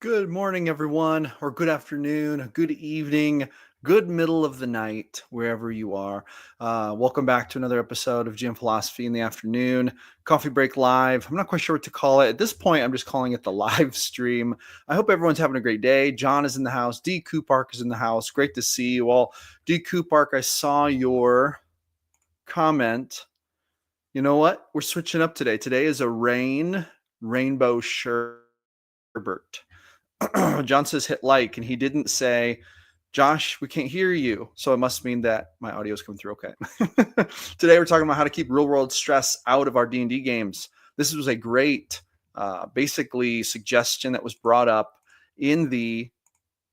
Good morning, everyone, or good afternoon, good evening, good middle of the night, wherever you are. Welcome back to another episode of Gym Philosophy in the Afternoon, Coffee Break Live. I'm not quite sure what to call it. At this point, I'm just calling it the live stream. I hope everyone's having a great day. John is in the house. D. Park is in the house. Great to see you all. D. Park, I saw your comment. You know what? We're switching up today. Today is a rainbow sherbet. John says hit like, and he didn't say, Josh, we can't hear you. So it must mean that my audio is coming through okay. Today we're talking about how to keep real world stress out of our D&D games. This was a great, basically suggestion that was brought up in the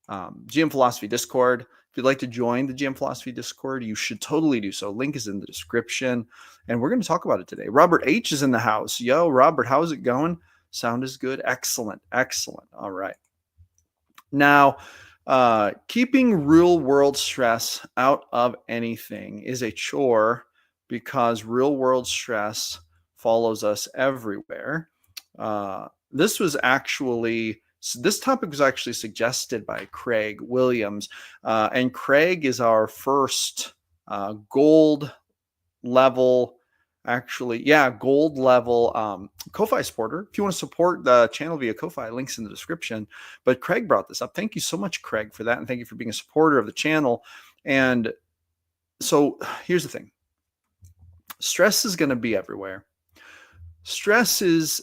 GM Philosophy Discord. If you'd like to join the GM Philosophy Discord, you should totally do so. Link is in the description, and we're going to talk about it today. Robert H is in the house. Yo, Robert, how's it going? Sound is good. Excellent. All right. Now, keeping real world stress out of anything is a chore because real world stress follows us everywhere. This topic was actually suggested by Craig Williams, and Craig is our first gold level Ko-Fi supporter. If you want to support the channel via Ko-Fi, links in the description. But Craig brought this up. Thank you so much, Craig, for that. And thank you for being a supporter of the channel. And so here's the thing. Stress is going to be everywhere. Stress is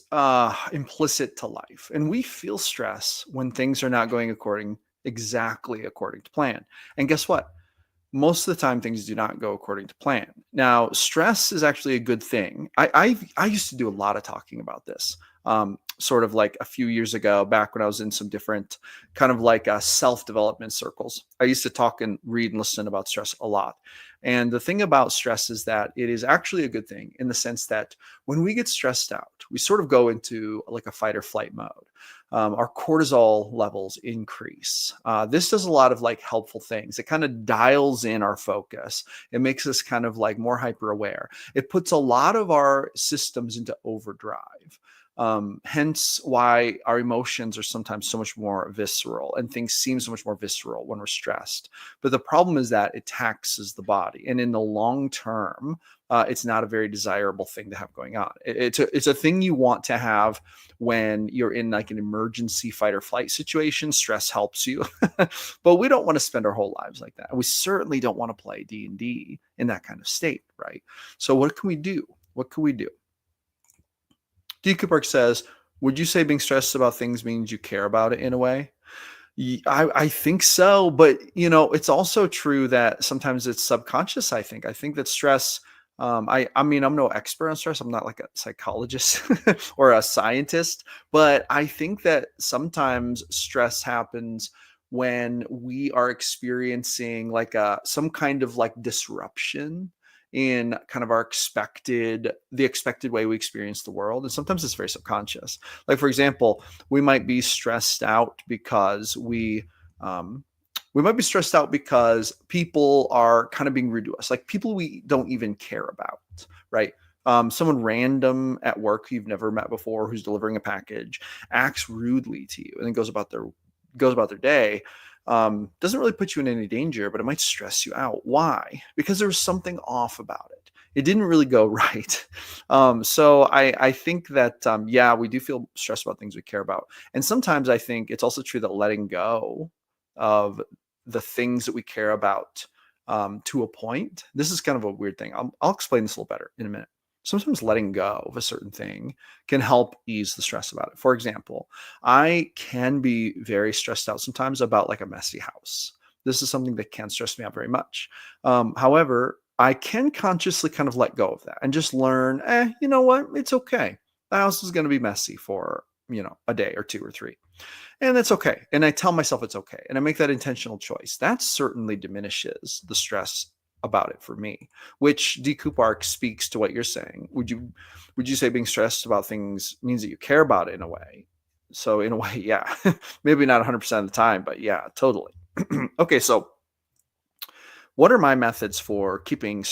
implicit to life. And we feel stress when things are not going exactly according to plan. And guess what? Most of the time things do not go according to plan. Now, stress is actually a good thing. I used to do a lot of talking about this, sort of like a few years ago, back when I was in some different kind of like self-development circles. I used to talk and read and listen about stress a lot. And the thing about stress is that it is actually a good thing in the sense that when we get stressed out, we sort of go into like a fight or flight mode. Our cortisol levels increase. This does a lot of like helpful things. It kind of dials in our focus. It makes us kind of like more hyper aware. It puts a lot of our systems into overdrive. Hence why our emotions are sometimes so much more visceral and things seem so much more visceral when we're stressed. But the problem is that it taxes the body. And in the long term, it's not a very desirable thing to have going on. It's a thing you want to have when you're in like an emergency fight or flight situation. Stress helps you, but we don't want to spend our whole lives like that. And we certainly don't want to play D&D in that kind of state, right? So what can we do? D. Cooper says, would you say being stressed about things means you care about it in a way? I think so, but it's also true that sometimes it's subconscious. I think that stress, I mean, I'm no expert on stress. I'm not like a psychologist or a scientist, but I think that sometimes stress happens when we are experiencing like some kind of like disruption in kind of the expected way we experience the world. And sometimes it's very subconscious. Like, for example, we might be stressed out because people are kind of being rude to us, like people we don't even care about, right? Someone random at work who you've never met before who's delivering a package acts rudely to you and then goes about their day. Doesn't really put you in any danger, but it might stress you out. Why? Because there was something off about it. It didn't really go right. So I think that, we do feel stressed about things we care about. And sometimes I think it's also true that letting go of the things that we care about to a point, this is kind of a weird thing. I'll explain this a little better in a minute. Sometimes letting go of a certain thing can help ease the stress about it. For example, I can be very stressed out sometimes about like a messy house. This is something that can stress me out very much. However, I can consciously kind of let go of that and just learn, you know what? It's okay. The house is going to be messy for, a day or two or three. And that's okay. And I tell myself it's okay. And I make that intentional choice. That certainly diminishes the stress about it for me, which D. Coupark speaks to what you're saying. Would you say being stressed about things means that you care about it in a way? So in a way, yeah, maybe not 100% of the time, but yeah, totally. Okay, so what are my methods for keeping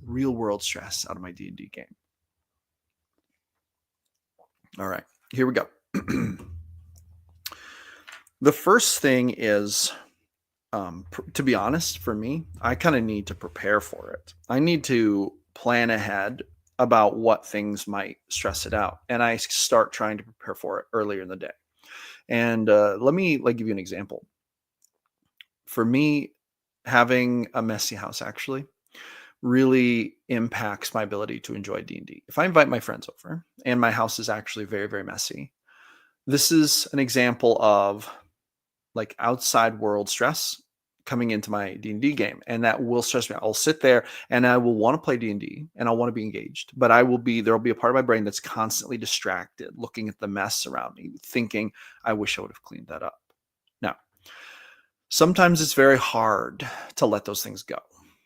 real world stress out of my D&D game? All right, here we go. The first thing is, to be honest, for me, I kind of need to prepare for it. I need to plan ahead about what things might stress it out, and I start trying to prepare for it earlier in the day. And let me give you an example. For me, having a messy house actually really impacts my ability to enjoy D&D. If I invite my friends over and my house is actually very, very messy, this is an example of like outside world stress coming into my D&D game, and that will stress me out. I'll sit there and I will want to play D&D and I'll want to be engaged, but there'll be a part of my brain that's constantly distracted looking at the mess around me, thinking I wish I would have cleaned that up. Now, sometimes it's very hard to let those things go.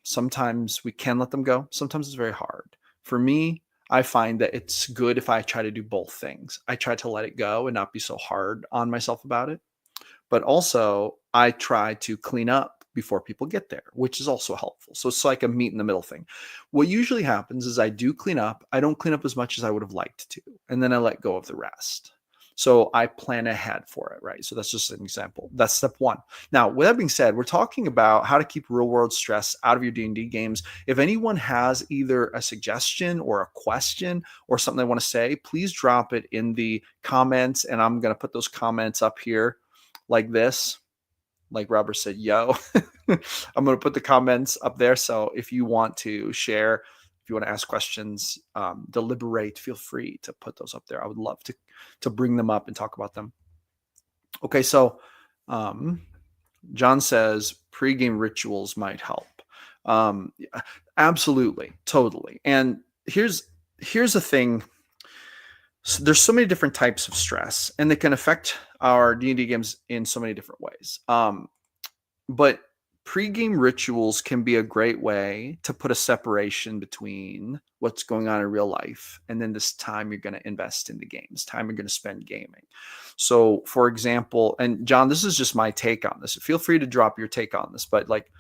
Sometimes we can let them go. Sometimes it's very hard. For me, I find that it's good if I try to do both things. I try to let it go and not be so hard on myself about it. But also, I try to clean up before people get there, which is also helpful. So it's like a meet in the middle thing. What usually happens is I do clean up. I don't clean up as much as I would have liked to, and then I let go of the rest. So I plan ahead for it, right? So that's just an example. That's step one. Now, with that being said, we're talking about how to keep real world stress out of your D&D games. If anyone has either a suggestion or a question or something they want to say, please drop it in the comments, and I'm going to put those comments up here like this. Like Robert said, yo. I'm going to put the comments up there. So if you want to share, if you want to ask questions, deliberate, feel free to put those up there. I would love to bring them up and talk about them. Okay, so John says pregame rituals might help. Absolutely, totally. And here's the thing. So there's so many different types of stress, and they can affect our D&D games in so many different ways. But pregame rituals can be a great way to put a separation between what's going on in real life and then this time you're going to invest in the games, time you're going to spend gaming. So, for example, and John, this is just my take on this. Feel free to drop your take on this, but like,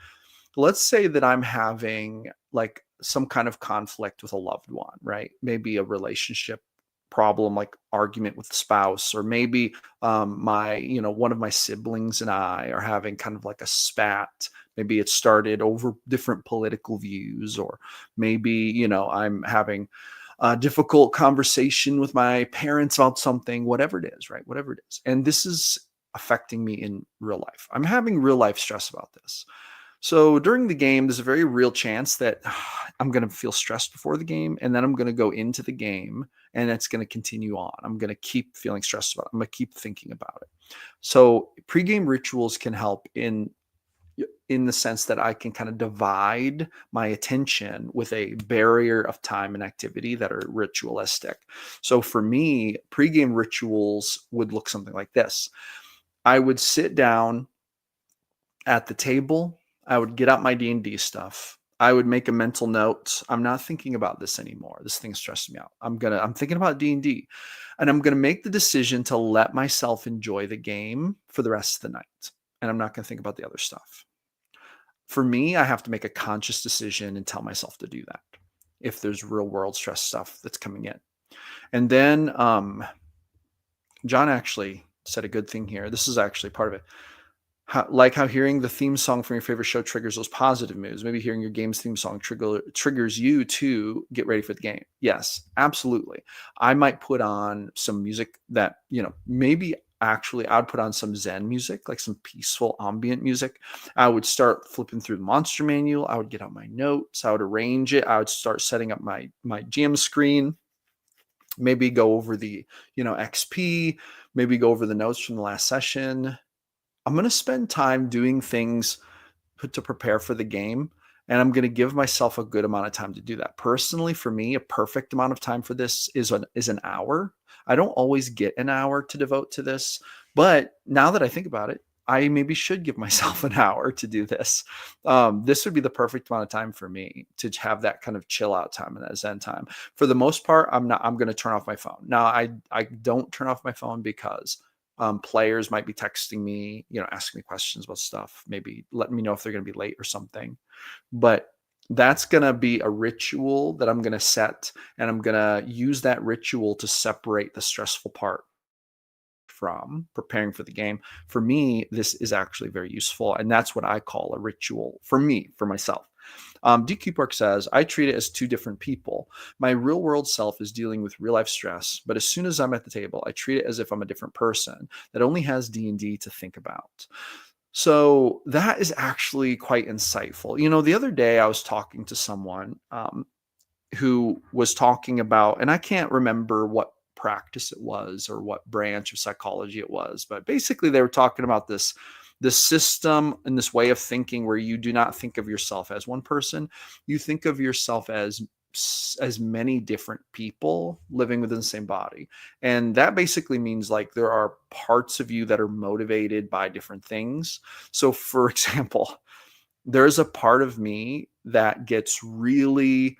let's say that I'm having like some kind of conflict with a loved one, right? Maybe a relationship problem, like argument with the spouse, or maybe one of my siblings and I are having kind of like a spat. Maybe it started over different political views, or maybe I'm having a difficult conversation with my parents about something, whatever it is, right? Whatever it is. And this is affecting me in real life. I'm having real life stress about this. So during the game, there's a very real chance that I'm going to feel stressed before the game, and then I'm going to go into the game, and it's going to continue on. I'm going to keep feeling stressed about it. I'm going to keep thinking about it. So pregame rituals can help in the sense that I can kind of divide my attention with a barrier of time and activity that are ritualistic. So for me, pregame rituals would look something like this. I would sit down at the table. I would get out my D&D stuff. I would make a mental note. I'm not thinking about this anymore. This thing stressed me out. I'm thinking about D&D, and I'm going to make the decision to let myself enjoy the game for the rest of the night. And I'm not going to think about the other stuff. For me, I have to make a conscious decision and tell myself to do that if there's real world stress stuff that's coming in. And then John actually said a good thing here. This is actually part of it. How hearing the theme song from your favorite show triggers those positive moods. Maybe hearing your game's theme song triggers you to get ready for the game. Yes, absolutely. I might put on some music that, maybe actually I'd put on some Zen music, like some peaceful ambient music. I would start flipping through the monster manual. I would get out my notes. I would arrange it. I would start setting up my GM screen. Maybe go over the, XP, maybe go over the notes from the last session. I'm going to spend time doing things to prepare for the game, and I'm going to give myself a good amount of time to do that. Personally, for me, a perfect amount of time for this is an hour. I don't always get an hour to devote to this, but now that I think about it, I maybe should give myself an hour to do this. This would be the perfect amount of time for me to have that kind of chill out time and that Zen time. For the most part, I'm going to turn off my phone. Now, I don't turn off my phone because players might be texting me, asking me questions about stuff, maybe letting me know if they're going to be late or something. But that's going to be a ritual that I'm going to set, and I'm going to use that ritual to separate the stressful part from preparing for the game, for me, this is actually very useful. And that's what I call a ritual for me, for myself. DQ Park says, I treat it as two different people. My real world self is dealing with real life stress, but as soon as I'm at the table, I treat it as if I'm a different person that only has D&D to think about. So that is actually quite insightful. The other day I was talking to someone who was talking about, and I can't remember what practice it was or what branch of psychology it was, but basically they were talking about this system and this way of thinking where you do not think of yourself as one person. You think of yourself as many different people living within the same body. And that basically means like there are parts of you that are motivated by different things. So for example, there's a part of me that gets really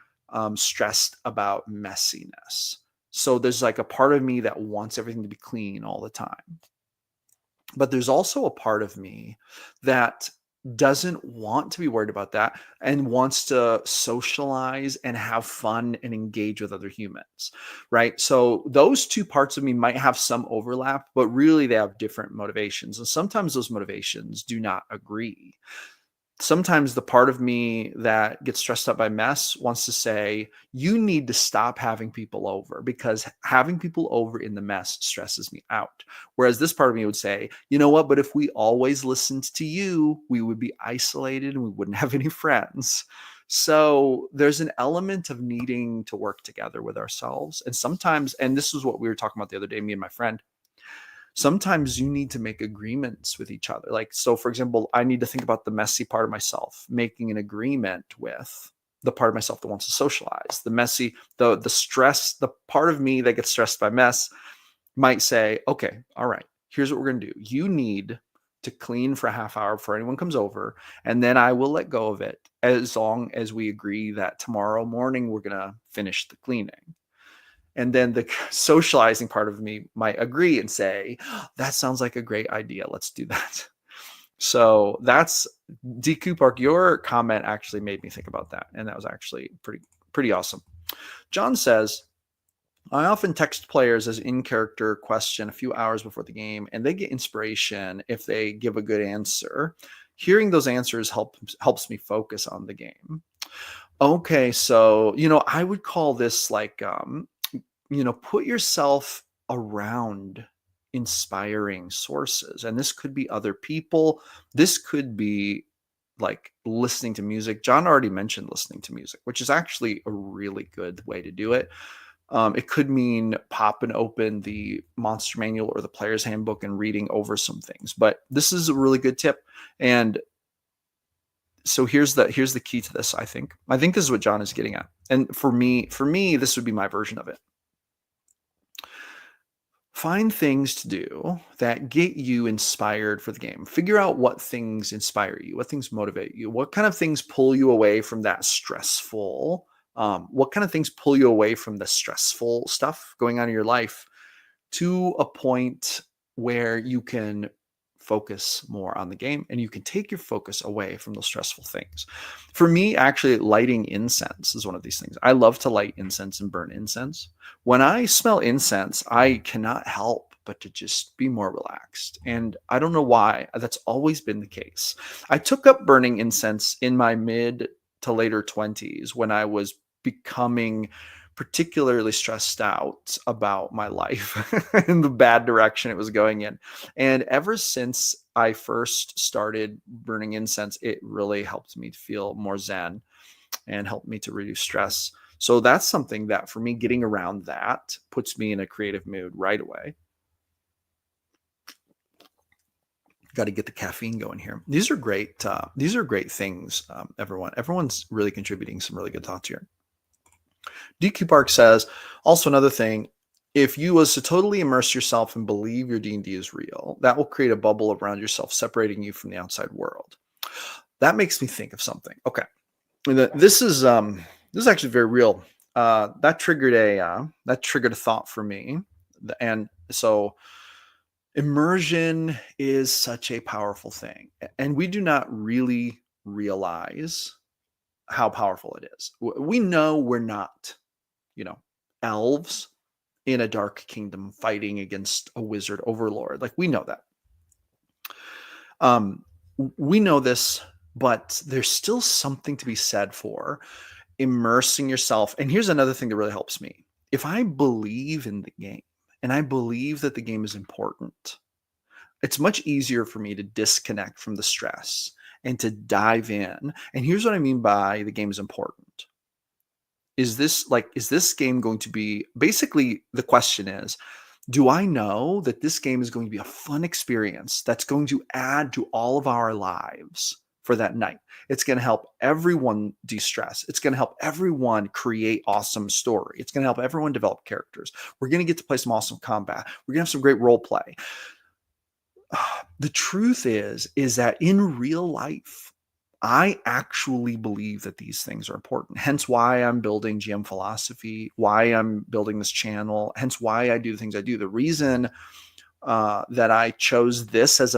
stressed about messiness. So there's like a part of me that wants everything to be clean all the time. But there's also a part of me that doesn't want to be worried about that and wants to socialize and have fun and engage with other humans, right? So those two parts of me might have some overlap, but really they have different motivations. And sometimes those motivations do not agree. Sometimes the part of me that gets stressed out by mess wants to say, you need to stop having people over because having people over in the mess stresses me out. Whereas this part of me would say, you know what, but if we always listened to you, we would be isolated and we wouldn't have any friends. So there's an element of needing to work together with ourselves. And sometimes, and this is what we were talking about the other day, me and my friend, sometimes you need to make agreements with each other. Like, so for example, I need to think about the messy part of myself, making an agreement with the part of myself that wants to socialize. The messy, the stress, the part of me that gets stressed by mess might say, okay, all right, here's what we're going to do. You need to clean for a half hour before anyone comes over, and then I will let go of it as long as we agree that tomorrow morning we're going to finish the cleaning. And then the socializing part of me might agree and say, that sounds like a great idea. Let's do that. So that's DQ Park. Your comment actually made me think about that. And that was actually pretty awesome. John says, I often text players as in-character question a few hours before the game, and they get inspiration if they give a good answer. Hearing those answers helps me focus on the game. Okay, so I would call this like put yourself around inspiring sources. And this could be other people. This could be like listening to music. John already mentioned listening to music, which is actually a really good way to do it. It could mean popping open the monster manual or the player's handbook and reading over some things. But this is a really good tip. And so here's the key to this. I think this is what John is getting at. And for me, this would be my version of it. Find things to do that get you inspired for the game. Figure out what things inspire you, what things motivate you, what kind of things pull you away from that stressful, what kind of things pull you away from the stressful stuff going on in your life to a point where you can focus more on the game and you can take your focus away from those stressful things. For me, actually, lighting incense is one of these things. I love to light incense and burn incense. When I smell incense, I cannot help but to just be more relaxed. And I don't know why. That's always been the case. I took up burning incense in my mid to later 20s when I was becoming particularly stressed out about my life and the bad direction it was going in. And ever since I first started burning incense, it really helped me to feel more zen and helped me to reduce stress. So that's something that for me, getting around that puts me in a creative mood right away. Got to get the caffeine going here. These are great. These are great things, everyone. Everyone's really contributing some really good thoughts here. DQ Park says, also another thing, if you was to totally immerse yourself and believe your D&D is real, that will create a bubble around yourself, separating you from the outside world. That makes me think of something. Okay. This is actually very real. That triggered a thought for me. And so immersion is such a powerful thing. And we do not really realize how powerful it is. We know we're not elves in a dark kingdom fighting against a wizard overlord. Like, we know that. We know this, but there's still something to be said for immersing yourself. And here's another thing that really helps me. If I believe in the game and I believe that the game is important, it's much easier for me to disconnect from the stress and to dive in. And here's what I mean by the game is important. Is this game going to be, basically the question is, do I know that this game is going to be a fun experience that's going to add to all of our lives for that night? It's going to help everyone de-stress. It's going to help everyone create awesome story. It's going to help everyone develop characters. We're going to get to play some awesome combat. We're going to have some great role play. The truth is that in real life, I actually believe that these things are important. Hence why I'm building GM philosophy, why I'm building this channel, hence why I do the things I do. The reason that I chose this as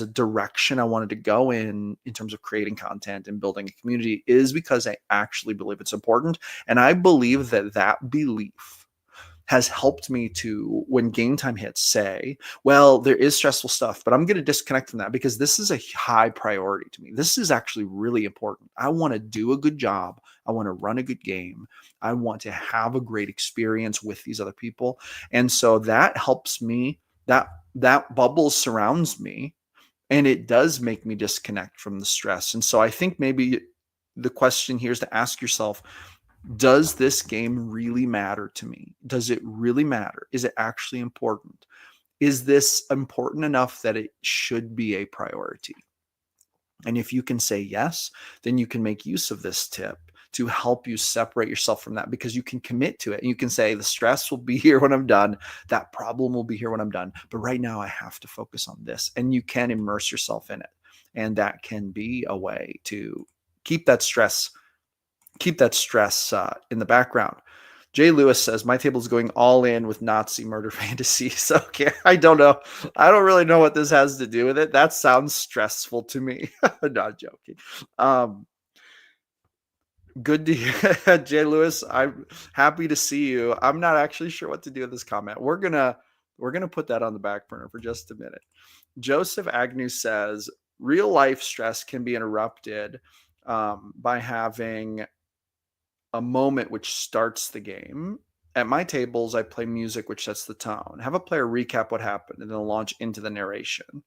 a direction I wanted to go in terms of creating content and building a community is because I actually believe it's important. And I believe that belief has helped me to, when game time hits, say, well, there is stressful stuff, but I'm going to disconnect from that because this is a high priority to me. This is actually really important. I want to do a good job. I want to run a good game. I want to have a great experience with these other people. And so that helps me, that bubble surrounds me, and it does make me disconnect from the stress. And so I think maybe the question here is to ask yourself, does this game really matter to me? Does it really matter? Is it actually important? Is this important enough that it should be a priority? And if you can say yes, then you can make use of this tip to help you separate yourself from that, because you can commit to it. And you can say, the stress will be here when I'm done. That problem will be here when I'm done. But right now I have to focus on this. And you can immerse yourself in it. And that can be a way to keep that stress in the background. Jay Lewis says, my table is going all in with Nazi murder fantasies. Okay, I don't know. I don't really know what this has to do with it. That sounds stressful to me. Not joking. Good to hear. Jay Lewis, I'm happy to see you. I'm not actually sure what to do with this comment. We're gonna put that on the back burner for just a minute. Joseph Agnew says, real life stress can be interrupted by having a moment which starts the game. At my tables, I play music which sets the tone. Have a player recap what happened and then launch into the narration.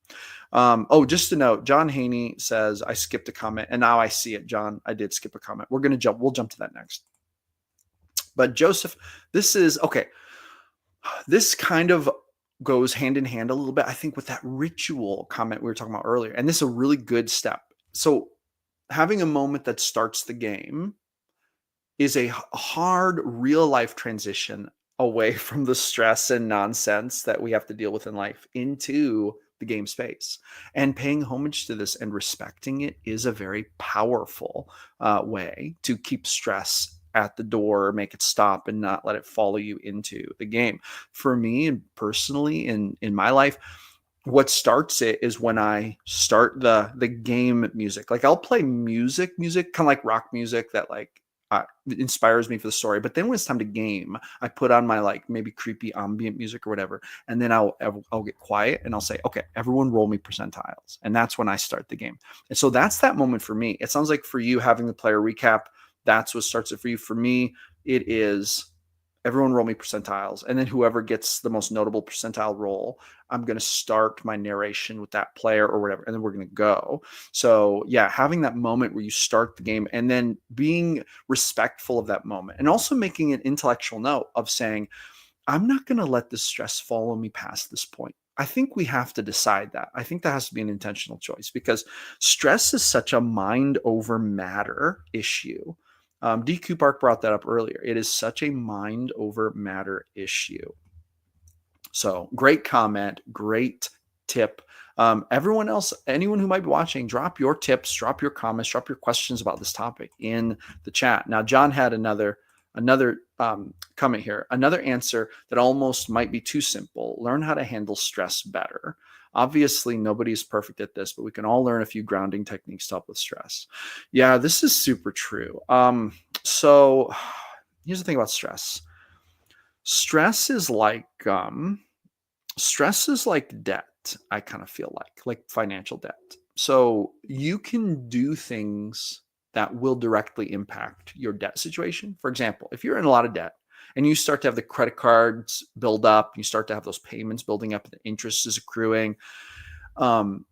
Just a note, John Haney says, I skipped a comment, and now I see it, John. I did skip a comment. We'll jump to that next. But Joseph, this is, okay, this kind of goes hand in hand a little bit, I think, with that ritual comment we were talking about earlier. And this is a really good step. So having a moment that starts the game is a hard real life transition away from the stress and nonsense that we have to deal with in life into the game space. And paying homage to this and respecting it is a very powerful way to keep stress at the door, make it stop, and not let it follow you into the game. For me, and personally in my life, what starts it is when I start the game music. Like, I'll play music, kind of like rock music that inspires me for the story. But then when it's time to game, I put on my maybe creepy ambient music or whatever, and then I'll get quiet and I'll say, okay, everyone roll me percentiles, and that's when I start the game. And so that's that moment for me. It sounds like for you, having the player recap, that's what starts it for you. For me, it is everyone roll me percentiles, and then whoever gets the most notable percentile roll, I'm going to start my narration with that player or whatever, and then we're going to go. So yeah, having that moment where you start the game and then being respectful of that moment, and also making an intellectual note of saying, I'm not going to let this stress follow me past this point. I think we have to decide that. I think that has to be an intentional choice, because stress is such a mind over matter issue. DQ Park brought that up earlier. It is such a mind over matter issue. So great comment, great tip. Everyone else, anyone who might be watching, drop your tips, drop your comments, drop your questions about this topic in the chat. Now, John had another comment here. Another answer that almost might be too simple: learn how to handle stress better. Obviously, nobody's perfect at this, but we can all learn a few grounding techniques to help with stress. Yeah, this is super true. So here's the thing about stress. Stress is like stress is like debt, I kind of feel like financial debt. So you can do things that will directly impact your debt situation. For example, if you're in a lot of debt and you start to have the credit cards build up, you start to have those payments building up, and the interest is accruing.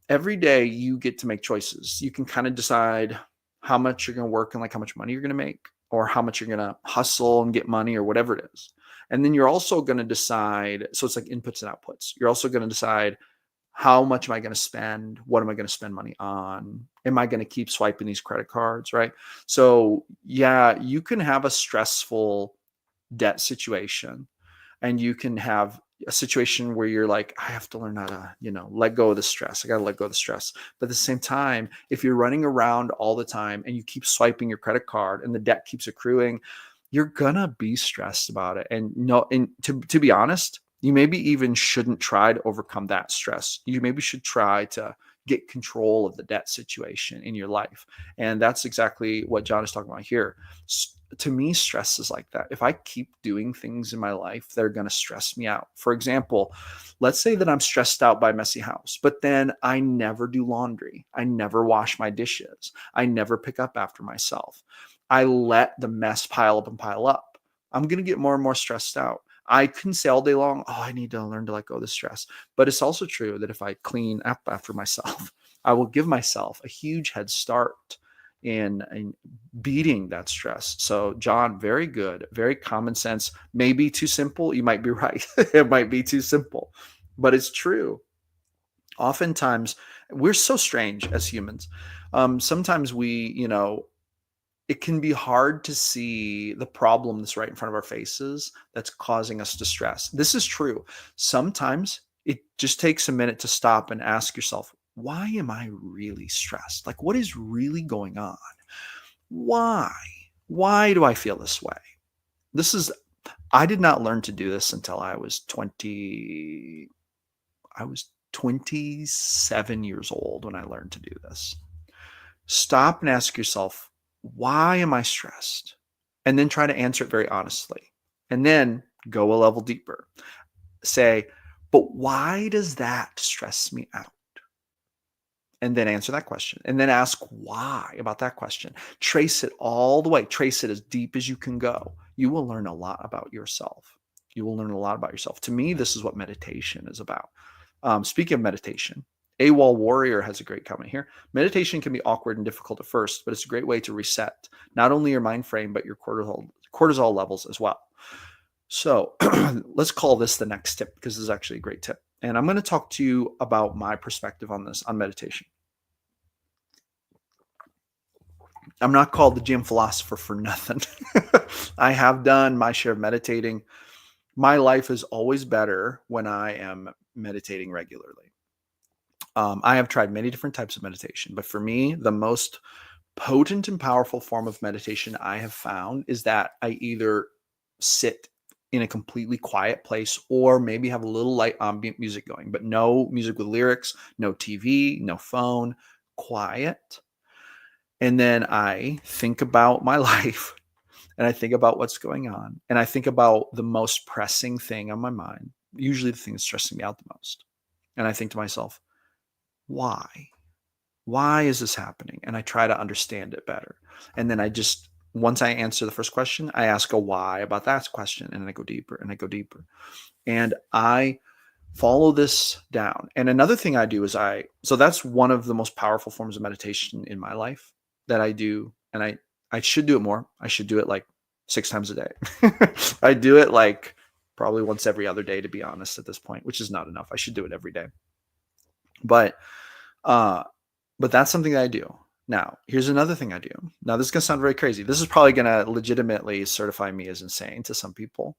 Every day you get to make choices. You can kind of decide how much you're going to work and like how much money you're going to make, or how much you're going to hustle and get money, or whatever it is. And then you're also going to decide. So it's like inputs and outputs. You're also going to decide, how much am I going to spend? What am I going to spend money on? Am I going to keep swiping these credit cards? Right. So yeah, you can have a stressful debt situation, and you can have a situation where you're like, I have to learn how to, let go of the stress. I got to let go of the stress. But at the same time, if you're running around all the time and you keep swiping your credit card and the debt keeps accruing, you're gonna be stressed about it. And no, and to be honest, you maybe even shouldn't try to overcome that stress. You maybe should try to get control of the debt situation in your life. And that's exactly what John is talking about here. To me, stress is like that. If I keep doing things in my life that are going to stress me out, for example, let's say that I'm stressed out by a messy house, but then I never do laundry. I never wash my dishes. I never pick up after myself. I let the mess pile up and pile up. I'm going to get more and more stressed out. I can say all day long, oh, I need to learn to let go of the stress. But it's also true that if I clean up after myself, I will give myself a huge head start in beating that stress. So, John, very good, very common sense. Maybe too simple. You might be right. It might be too simple, but it's true. Oftentimes, we're so strange as humans. Sometimes it can be hard to see the problem that's right in front of our faces that's causing us distress. This is true. Sometimes it just takes a minute to stop and ask yourself, why am I really stressed? Like, what is really going on? Why? Why do I feel this way? I did not learn to do this until I was 27 years old when I learned to do this. Stop and ask yourself, why am I stressed? And then try to answer it very honestly. And then go a level deeper. Say, but why does that stress me out? And then answer that question. And then ask why about that question. Trace it all the way. Trace it as deep as you can go. You will learn a lot about yourself. You will learn a lot about yourself. To me, this is what meditation is about. Speaking of meditation, AWOL Warrior has a great comment here. Meditation can be awkward and difficult at first, but it's a great way to reset not only your mind frame, but your cortisol levels as well. So let's call this the next tip, because this is actually a great tip. And I'm going to talk to you about my perspective on this, on meditation. I'm not called the gym philosopher for nothing. I have done my share of meditating. My life is always better when I am meditating regularly. I have tried many different types of meditation, but for me, the most potent and powerful form of meditation I have found is that I either sit in a completely quiet place, or maybe have a little light ambient music going, but no music with lyrics, no TV, no phone, quiet. And then I think about my life, and I think about what's going on, and I think about the most pressing thing on my mind, usually the thing that's stressing me out the most. And I think to myself, why? Why is this happening? And I try to understand it better. And then once I answer the first question, I ask a why about that question. And then I go deeper and I go deeper. And I follow this down. And another thing I do is so that's one of the most powerful forms of meditation in my life that I do. And I should do it more. I should do it like 6 times a day. I do it like probably once every other day, to be honest, at this point, which is not enough. I should do it every day. But that's something that I do. Now, here's another thing I do. Now, this is going to sound very crazy. This is probably going to legitimately certify me as insane to some people.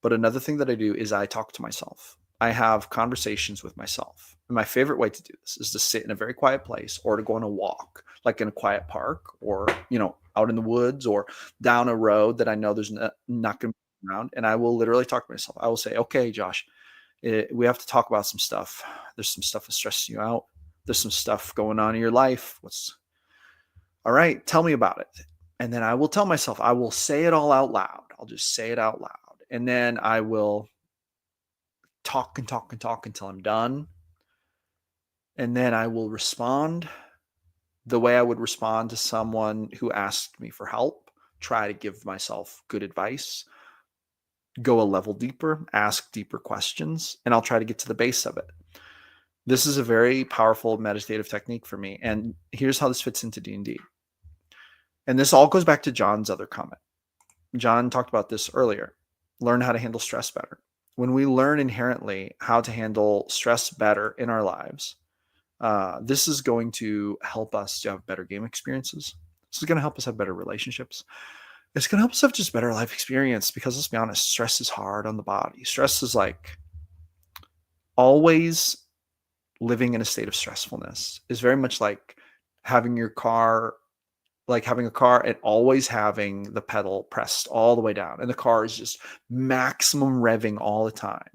But another thing that I do is I talk to myself. I have conversations with myself. And my favorite way to do this is to sit in a very quiet place, or to go on a walk, like in a quiet park, or, out in the woods, or down a road that I know there's not going to be around. And I will literally talk to myself. I will say, okay, Josh, we have to talk about some stuff. There's some stuff that's stressing you out. There's some stuff going on in your life. All right, tell me about it. And then I will tell myself, I will say it all out loud. I'll just say it out loud. And then I will talk and talk and talk until I'm done. And then I will respond the way I would respond to someone who asked me for help, try to give myself good advice, go a level deeper, ask deeper questions, and I'll try to get to the base of it. This is a very powerful meditative technique for me. And here's how this fits into D&D. And this all goes back to John's other comment. John talked about this earlier. Learn how to handle stress better. When we learn inherently how to handle stress better in our lives, this is going to help us to have better game experiences. This is going to help us have better relationships. It's going to help us have just better life experience, because let's be honest, stress is hard on the body. Stress is like always living in a state of stressfulness is very much like having your car, like having a car and always having the pedal pressed all the way down. And the car is just maximum revving all the time.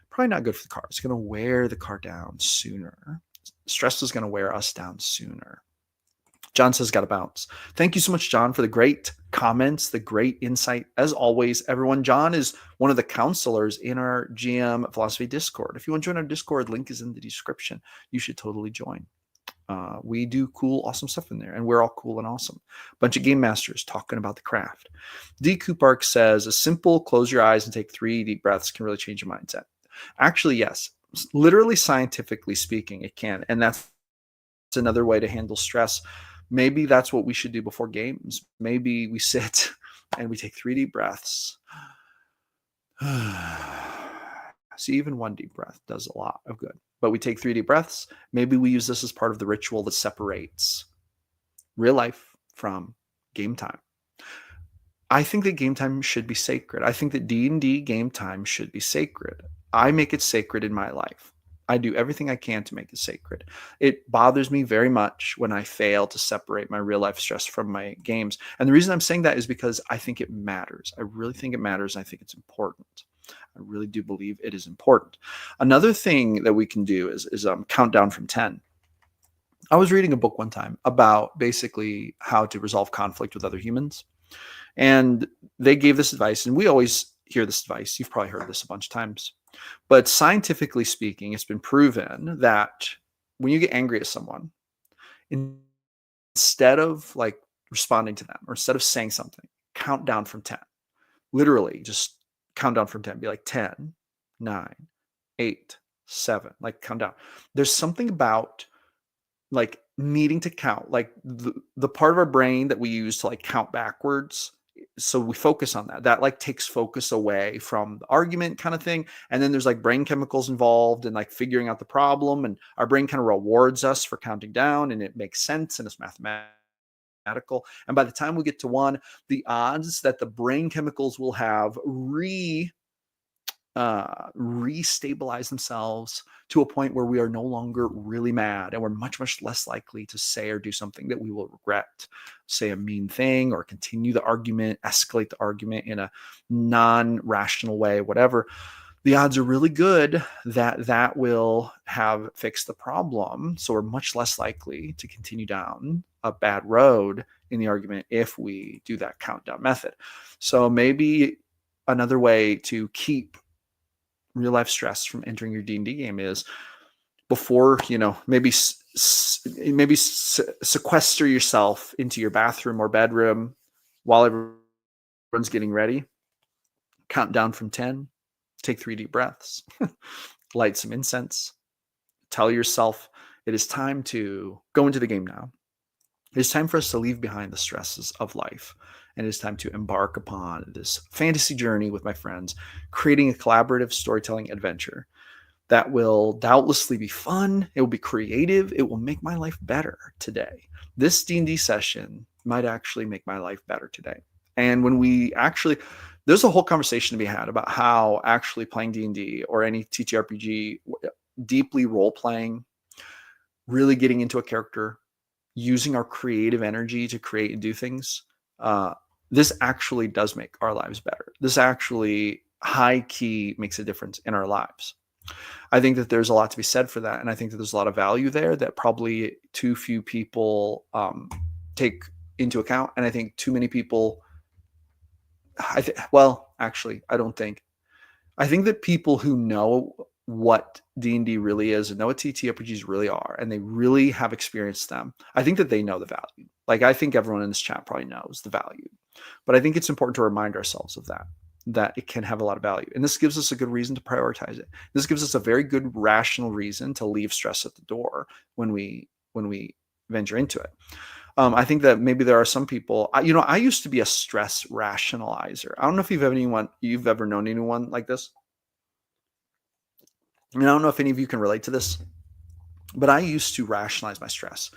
Probably not good for the car. It's going to wear the car down sooner. Stress is going to wear us down sooner. John says, got to bounce. Thank you so much, John, for the great comments, the great insight. As always, everyone, John is one of the counselors in our GM Philosophy Discord. If you want to join our Discord, link is in the description. You should totally join. We do cool, awesome stuff in there, and we're all cool and awesome. Bunch of game masters talking about the craft. D. Coupark says, a simple close your eyes and take 3 deep breaths can really change your mindset. Actually, yes. Literally, scientifically speaking, it can. And that's another way to handle stress. Maybe that's what we should do before games. Maybe we sit and we take 3 deep breaths. See, even 1 deep breath does a lot of good. But we take 3 deep breaths. Maybe we use this as part of the ritual that separates real life from game time. I think that game time should be sacred. I think that D&D game time should be sacred. I make it sacred in my life. I do everything I can to make it sacred. It bothers me very much when I fail to separate my real life stress from my games. And the reason I'm saying that is because I think it matters. I really think it matters. And I think it's important. I really do believe it is important. Another thing that we can do is count down from 10. I was reading a book one time about basically how to resolve conflict with other humans. And they gave this advice, and we always hear this advice. You've probably heard this a bunch of times. But scientifically speaking, it's been proven that when you get angry at someone, instead of like responding to them or instead of saying something, count down from 10. Literally, just count down from 10. Be like 10, 9, 8, 7. Like count down. There's something about like needing to count, like the part of our brain that we use to like count backwards. So we focus on that like takes focus away from the argument kind of thing. And then there's like brain chemicals involved and like figuring out the problem, and our brain kind of rewards us for counting down, and it makes sense and it's mathematical. And by the time we get to 1, the odds that the brain chemicals will have restabilize themselves to a point where we are no longer really mad, and we're much, much less likely to say or do something that we will regret, say a mean thing or continue the argument, escalate the argument in a non-rational way, whatever. The odds are really good that that will have fixed the problem. So we're much less likely to continue down a bad road in the argument if we do that countdown method. So maybe another way to keep real life stress from entering your D&D game is before, maybe sequester yourself into your bathroom or bedroom while everyone's getting ready. Count down from 10, take 3 deep breaths, light some incense, tell yourself it is time to go into the game now. It is time for us to leave behind the stresses of life. And it is time to embark upon this fantasy journey with my friends, creating a collaborative storytelling adventure that will doubtlessly be fun. It will be creative. It will make my life better today. This D&D session might actually make my life better today. And when we actually, there's a whole conversation to be had about how actually playing D&D or any TTRPG, deeply role-playing, really getting into a character, using our creative energy to create and do things, this actually does make our lives better. This actually high key makes a difference in our lives. I think that there's a lot to be said for that. And I think that there's a lot of value there that probably too few people take into account. And I think too many people well, actually, I don't think. I think that people who know what D&D really is and know what TTRPGs really are, and they really have experienced them, I think that they know the value. Like, I think everyone in this chat probably knows the value. But I think it's important to remind ourselves of that it can have a lot of value. And this gives us a good reason to prioritize it. This gives us a very good rational reason to leave stress at the door when we venture into it. I think that maybe there are some people, I used to be a stress rationalizer. I don't know if you've ever known anyone like this. I don't know if any of you can relate to this, but I used to rationalize my stress.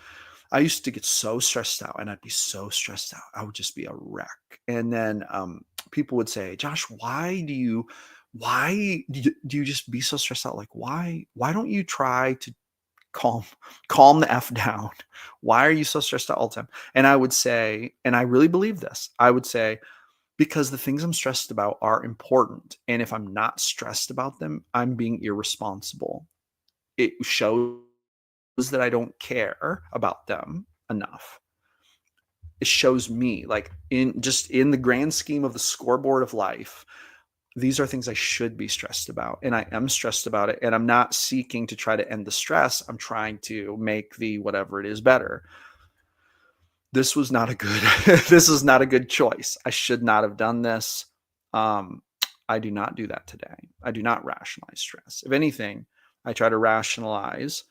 I used to get so stressed out, and I'd be so stressed out. I would just be a wreck. And then people would say, "Josh, why do you just be so stressed out? Like, why don't you try to calm the F down? Why are you so stressed out all the time?" And I would say, and I really believe this, I would say, because the things I'm stressed about are important. And if I'm not stressed about them, I'm being irresponsible. It shows that I don't care about them enough. It shows me, like, in the grand scheme of the scoreboard of life, these are things I should be stressed about, and I am stressed about it, and I'm not seeking to try to end the stress. I'm trying to make the whatever it is better. This was not a good this is not a good choice. I should not have done this. I do not do that today. I do not rationalize stress. If anything, I try to rationalize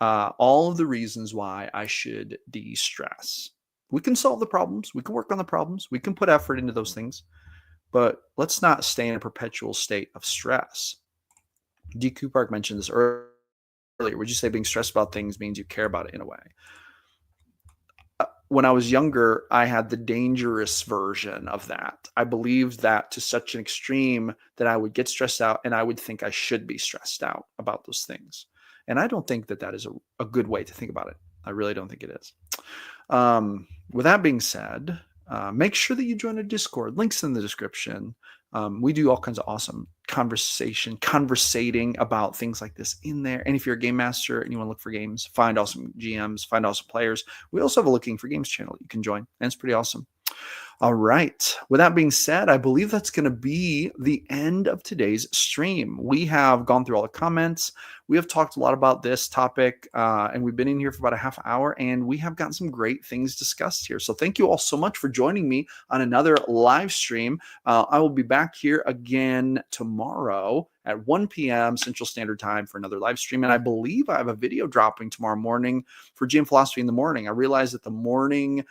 all of the reasons why I should de-stress. We can solve the problems. We can work on the problems. We can put effort into those things, but let's not stay in a perpetual state of stress. DQ Park mentioned this earlier. Would you say being stressed about things means you care about it in a way? When I was younger, I had the dangerous version of that. I believed that to such an extreme that I would get stressed out and I would think I should be stressed out about those things. And I don't think that that is a good way to think about it. I really don't think it is. With that being said, make sure that you join our Discord. Links in the description. We do all kinds of awesome conversating about things like this in there. And if you're a game master and you want to look for games, find awesome GMs, find awesome players, we also have a Looking for Games channel you can join. And it's pretty awesome. All right. With that being said, I believe that's going to be the end of today's stream. We have gone through all the comments. We have talked a lot about this topic, and we've been in here for about a half hour, and we have gotten some great things discussed here. So thank you all so much for joining me on another live stream. I will be back here again tomorrow at 1 p.m. Central Standard Time for another live stream. And I believe I have a video dropping tomorrow morning for GM Philosophy in the morning. I realize that the morning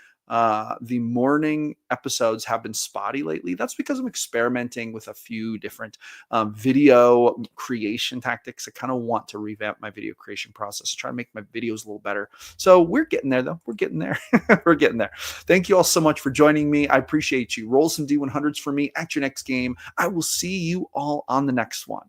episodes have been spotty lately. That's because I'm experimenting with a few different video creation tactics. I kind of want to revamp my video creation process, try to make my videos a little better. So we're getting there, though. We're getting there. We're getting there. Thank you all so much for joining me. I appreciate you. Roll some D100s for me at your next game. I will see you all on the next one.